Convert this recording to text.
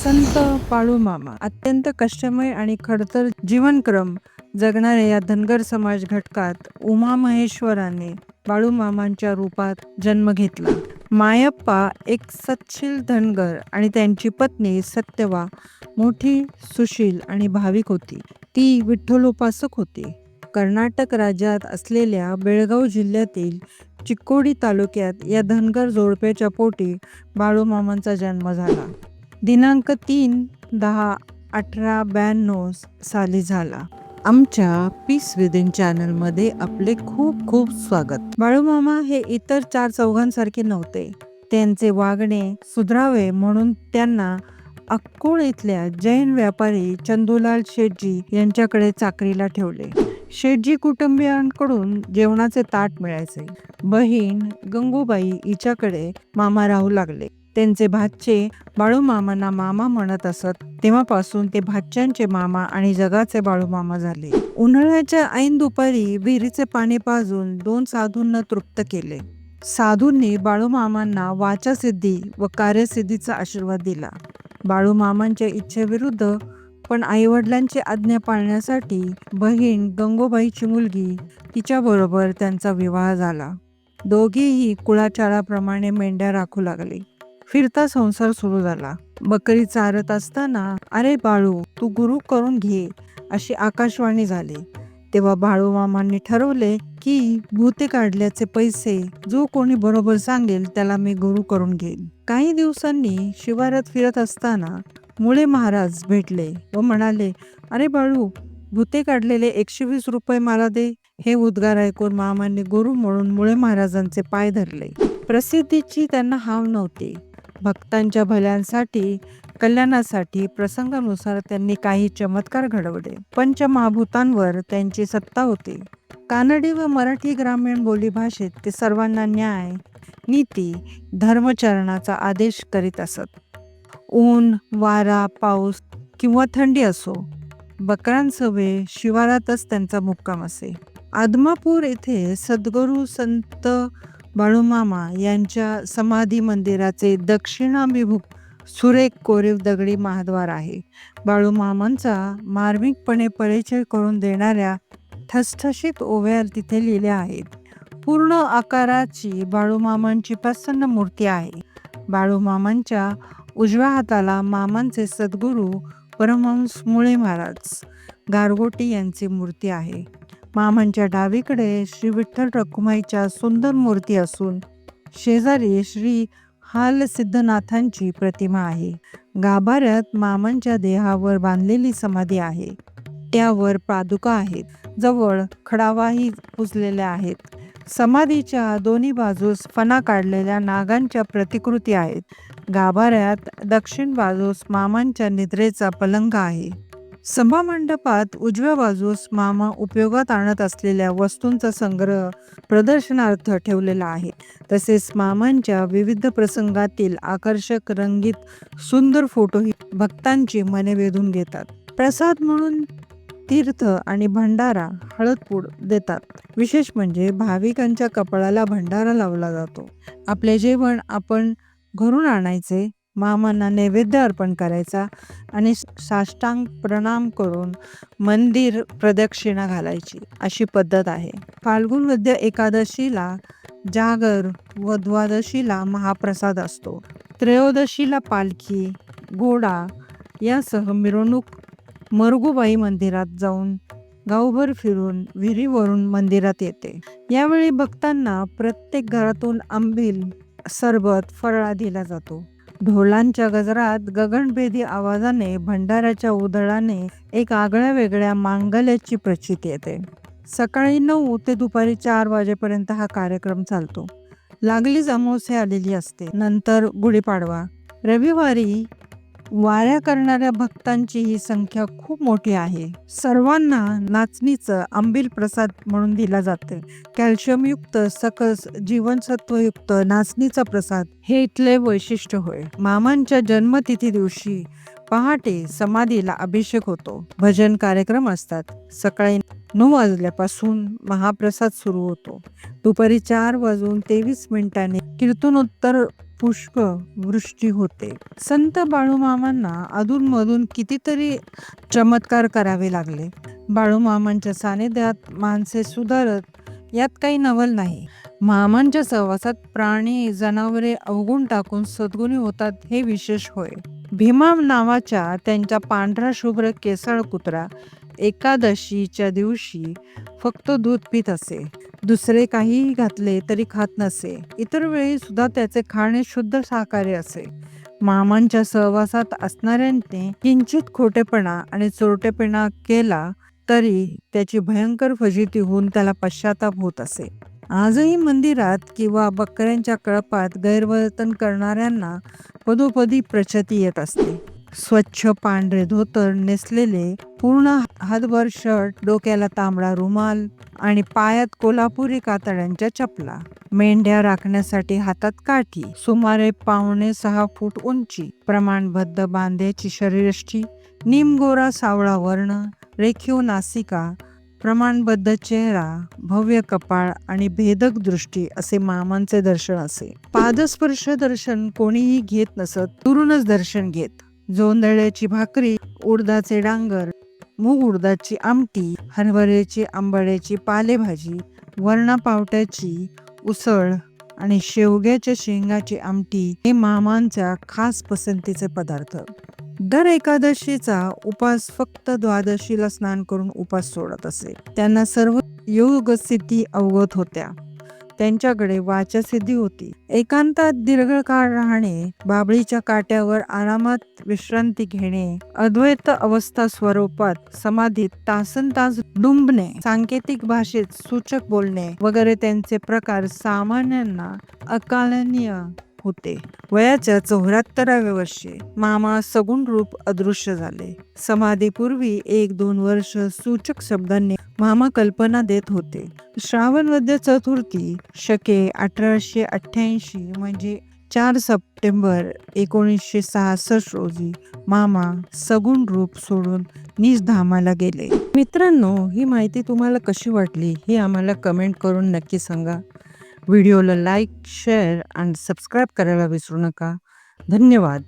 संत बाळूमामा अत्यंत कष्टमय आणि खडतर जीवनक्रम जगणाऱ्या या धनगर समाज घटकात उमामहेश्वराने बाळूमामांच्या रूपात जन्म घेतला. मायप्पा एक सत्शील धनगर आणि त्यांची पत्नी सत्यवा मोठी सुशील आणि भाविक होती. ती विठ्ठलोपासक होती. कर्नाटक राज्यात असलेल्या बेळगाव जिल्ह्यातील चिक्कोडी तालुक्यात या धनगर जोडप्याच्या पोटी बाळूमामांचा जन्म झाला. दिनांक 3/10/1892 साली झाला. आमच्या पीस विदिन चॅनलमध्ये आपले खूप खूप स्वागत. बाळूमामा हे इतर 4 चौघांसारखे नव्हते. त्यांचे वागणे सुधरावे म्हणून त्यांना अक्कोळ इथल्या जैन व्यापारी चंदूलाल शेटजी यांच्याकडे चाकरीला ठेवले. शेटजी कुटुंबियांकडून जेवणाचे ताट मिळायचे. बहीण गंगूबाई हिच्याकडे मामा राहू लागले. त्यांचे भाचे बाळूमामांना मामा म्हणत असत. तेव्हापासून ते भाच्यांचे मामा आणि जगाचे बाळूमामा झाले. उन्हाळ्याच्या ऐन दुपारी विहिरीचे पाणी पाजून 2 साधूंना तृप्त केले. साधूंनी बाळूमामांना वाचासिद्धी व कार्यसिद्धीचा आशीर्वाद दिला. बाळूमामांच्या इच्छेविरुद्ध पण आईवडिलांची आज्ञा पाळण्यासाठी बहीण गंगूबाईची मुलगी तिच्याबरोबर त्यांचा विवाह झाला. दोघेही कुळाचाराप्रमाणे मेंढ्या राखू लागले. फिरता संसार सुरू झाला. बकरी चारत असताना "अरे बाळू, तू गुरु करून घे" अशी आकाशवाणी झाली. तेव्हा बाळूमामांनी ठरवले की भुते काढल्याचे पैसे जो कोणी बरोबर सांगेल त्याला मी गुरु करून घेईन. काही दिवसांनी शिवारात फिरत असताना मुळे महाराज भेटले व म्हणाले, "अरे बाळू, भुते काढलेले 120 रुपये मला दे." हे उद्गार ऐकून मामांनी गुरु म्हणून मुळे महाराजांचे पाय धरले. प्रसिद्धीची त्यांना हाव नव्हती. भक्तांच्या भल्यांसाठी कल्याणासाठी प्रसंगानुसार त्यांनी काही चमत्कार घडवले. पंचमहाभूतांवर त्यांची सत्ता होती. कानडी व मराठी ग्रामीण बोलीभाषेत ते सर्वांना न्याय, नीती, धर्मचरणाचा आदेश करीत असत. ऊन, वारा, पाऊस किंवा थंडी असो, बकरांसवे शिवारातच त्यांचा मुक्काम असे. आदमापूर येथे सद्गुरू संत बाळूमामा यांच्या समाधी मंदिराचे दक्षिणाभिमुख सुरेख कोरीव दगडी महाद्वार आहे. बाळूमामांचा मार्मिकपणे परिचय करून देणाऱ्या ठसठशीत ओव्या तिथे लिहिल्या आहेत. पूर्ण आकाराची बाळूमामांची प्रसन्न मूर्ती आहे. बाळूमामांच्या उजव्या हाताला मामांचे सद्गुरू परमहंस मुळे महाराज गारगोटी यांची मूर्ती आहे. मामांच्या डावीकडे श्री विठ्ठल रखुमाईच्या सुंदर मूर्ती असून शेजारी श्री हालसिद्धनाथांची प्रतिमा आहे. गाभाऱ्यात मामांच्या देहावर बांधलेली समाधी आहे. त्यावर पादुका आहेत. जवळ खडावाही पुजलेल्या आहेत. समाधीच्या दोन्ही बाजूस फणा काढलेल्या नागांच्या प्रतिकृती आहेत. गाभाऱ्यात दक्षिण बाजूस मामांच्या निद्रेचा पलंग आहे. सभामंडपात उजव्या बाजूस मामा उपयोगात आणत असलेल्या वस्तूंचा संग्रह प्रदर्शनार्थ ठेवलेला आहे. तसेच मामांच्या विविध प्रसंगातील आकर्षक रंगीत सुंदर फोटोही भक्तांची मने वेधून घेतात. प्रसाद म्हणून तीर्थ आणि भंडारा हळदपूड देतात. विशेष म्हणजे भाविकांच्या कपाळाला भंडारा लावला जातो. आपले जेवण आपण घरून आणायचे, मामांना नैवेद्य अर्पण करायचा आणि साष्टांग प्रणाम करून मंदिर प्रदक्षिणा घालायची अशी पद्धत आहे. फाल्गुन वद्य एकादशीला जागर व द्वादशीला महाप्रसाद असतो. त्रयोदशीला पालखी, घोडा यासह मिरवणूक मरगुबाई मंदिरात जाऊन गावभर फिरून विहिरीवरून मंदिरात येते. यावेळी भक्तांना प्रत्येक घरातून आंबील, सरबत, फराळ दिला जातो. ढोलांच्या गजरात गगनभेदी आवाजाने भंडाऱ्याच्या उधळाने एक आगळ्या वेगळ्या मांगल्याची प्रचिती येते. सकाळी 9 ते दुपारी 4 वाजेपर्यंत हा कार्यक्रम चालतो. लागलीच अमावास्या आलेली असते. नंतर गुढीपाडवा. रविवारी वाऱ्या करणाऱ्या भक्तांची ही संख्या खूप मोठी आहे. सर्वांना नाचणीचं आंबील प्रसाद म्हणून दिला जाते. कॅल्शियमयुक्त, सकस, जीवनसत्वयुक्त नाचणीचा प्रसाद हे इथले वैशिष्ट्य होय. मामांच्या जन्मतिथी दिवशी पहाटे समाधीला अभिषेक होतो. भजन कार्यक्रम असतात. सकाळी 9 वाजल्यापासून महाप्रसाद सुरू होतो. दुपारी 4:23 कीर्तनोत्तर पुष्प वृष्टी होते. संत बाळूमामांना अधूनमधून कितीतरी चमत्कार करावे लागले. बाळूमामांच्या सानिध्यात माणसे सुधारत यात काही नवल नाही. मामांच्या सहवासात प्राणी जनावरे अवगुण टाकून सद्गुणी होतात हे विशेष होय. भीमा नावाच्या त्यांच्या पांढरा शुभ्र केसाळ कुत्रा एकादशीच्या दिवशी फक्त दूध पित असे. दुसरे काहीही घातले तरी खात नसे. इतर वेळी सुद्धा त्याचे खाणे शुद्ध शाकाहारी असे. मामांच्या सहवासात असणाऱ्यांनी किंचित खोटेपणा आणि चोरटेपणा केला तरी त्याची भयंकर फजिती होऊन त्याला पश्चाताप होत असे. आजही मंदिरात किंवा बकऱ्यांच्या कळपात गैरवर्तन करणाऱ्यांना पदोपदी प्रचिती येत असते. स्वच्छ पांढरे धोतर नेसलेले, पूर्ण हातभर शर्ट, डोक्याला तांबडा रुमाल आणि पायात कोल्हापुरी कातड्यांच्या चपला, मेंढ्या राखण्यासाठी हातात काठी, सुमारे 5.25 फूट उंची, प्रमाणबद्ध बांध्याची शरीरयष्टी, निमगोरा सावळा वर्ण, रेखीव नासिका, प्रमाणबद्ध चेहरा, भव्य कपाळ आणि भेदक दृष्टी असे मामांचे दर्शन असे. पादस्पर्श दर्शन कोणीही घेत नसत, दुरूनच दर्शन घेत. जोंधळ्याची भाकरी, उडदाचे डांगर, मूग उडदाची आमटी, हरभऱ्याची आंबाड्याची पालेभाजी, वरणा पावट्याची उसळ आणि शेवग्याच्या शेंगाची आमटी हे मामांच्या खास पसंतीचे पदार्थ. दर एकादशीचा उपास फक्त द्वादशीला स्नान करून उपास सोडत असे. त्यांना सर्व योगसिद्धी अवगत होत्या. त्यांच्याकडे वाचासिद्धी होती. एकांतात दीर्घकाळ राहणे, बाभळीच्या काट्यावर आरामात विश्रांती घेणे, अद्वैत अवस्था स्वरूपात समाधीत तासनतास डुंबणे, सांकेतिक भाषेत सूचक बोलणे वगैरे त्यांचे प्रकार सामान्यांना अकालनीय होते. वयाच्या 74व्या वर्षी मामा सगुण रूप अदृश्य झाले. समाधीपूर्वी 1-2 वर्ष सूचक शब्दांनी मामा कल्पना देत होते. श्रावण वद्य चतुर्थी शके 1888 म्हणजे 4 सप्टेंबर 1966 रोजी मामा सगुण रूप सोडून निजधामाला गेले. मित्रांनो, ही माहिती तुम्हाला कशी वाटली हे आम्हाला कमेंट करून नक्की सांगा. व्हिडिओला लाईक, शेअर आणि सबस्क्राईब करायला विसरू नका. धन्यवाद.